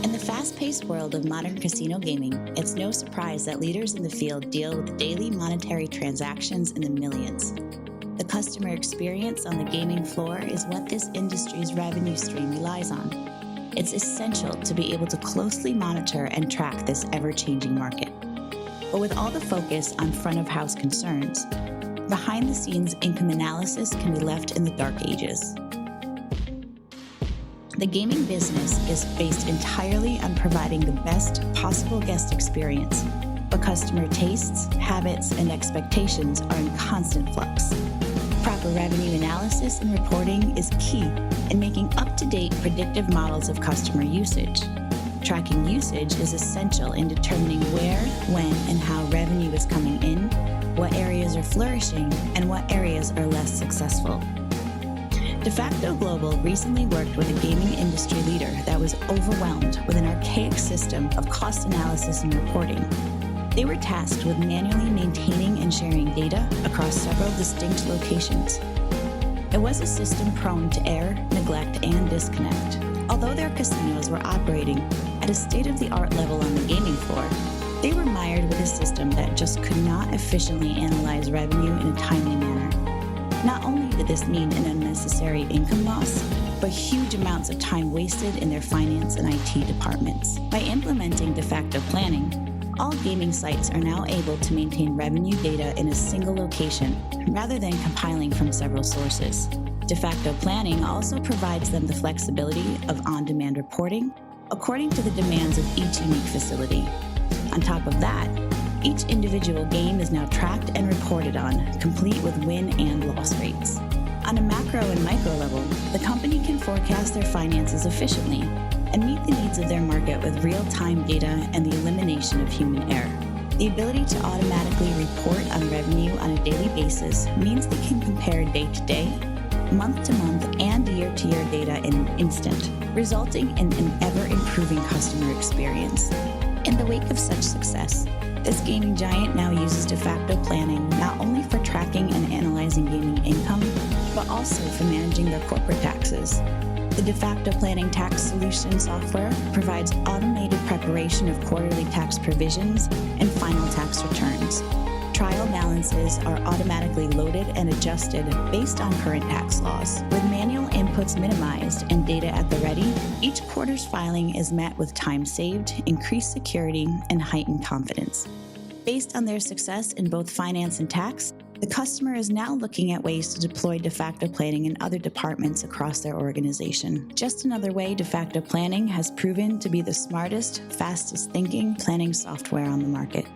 In the fast-paced world of modern casino gaming, it's no surprise that leaders in the field deal with daily monetary transactions in the millions. The customer experience on the gaming floor is what this industry's revenue stream relies on. It's essential to be able to closely monitor and track this ever-changing market. But with all the focus on front-of-house concerns, behind-the-scenes income analysis can be left in the dark ages. The gaming business is based entirely on providing the best possible guest experience, but customer tastes, habits, and expectations are in constant flux. Proper revenue analysis and reporting is key in making up-to-date predictive models of customer usage. Tracking usage is essential in determining where, when, and how revenue is coming in, what areas are flourishing, and what areas are less successful. deFacto Global recently worked with a gaming industry leader that was overwhelmed with an archaic system of cost analysis and reporting. They were tasked with manually maintaining and sharing data across several distinct locations. It was a system prone to error, neglect, and disconnect. Although their casinos were operating at a state-of-the-art level on the gaming floor, they were mired with a system that just could not efficiently analyze revenue in a timely manner. Not only did this mean an unnecessary income loss, but huge amounts of time wasted in their finance and IT departments. By implementing deFacto planning, all gaming sites are now able to maintain revenue data in a single location rather than compiling from several sources. deFacto planning also provides them the flexibility of on-demand reporting according to the demands of each unique facility. On top of that, each individual game is now tracked and reported on, complete with win and loss rates. On a macro and micro level, the company can forecast their finances efficiently and meet the needs of their market with real-time data and the elimination of human error. The ability to automatically report on revenue on a daily basis means they can compare day-to-day, month-to-month, and year-to-year data in an instant, resulting in an ever-improving customer experience. In the wake of such success, this gaming giant now uses deFacto planning not only for tracking and analyzing gaming income, but also for managing their corporate taxes. The deFacto planning tax solution software provides automated preparation of quarterly tax provisions and final tax returns. Trial balances are automatically loaded and adjusted based on current tax laws. With manual inputs minimized and data at the ready, each quarter's filing is met with time saved, increased security, and heightened confidence. Based on their success in both finance and tax, the customer is now looking at ways to deploy deFacto planning in other departments across their organization. Just another way deFacto planning has proven to be the smartest, fastest thinking planning software on the market.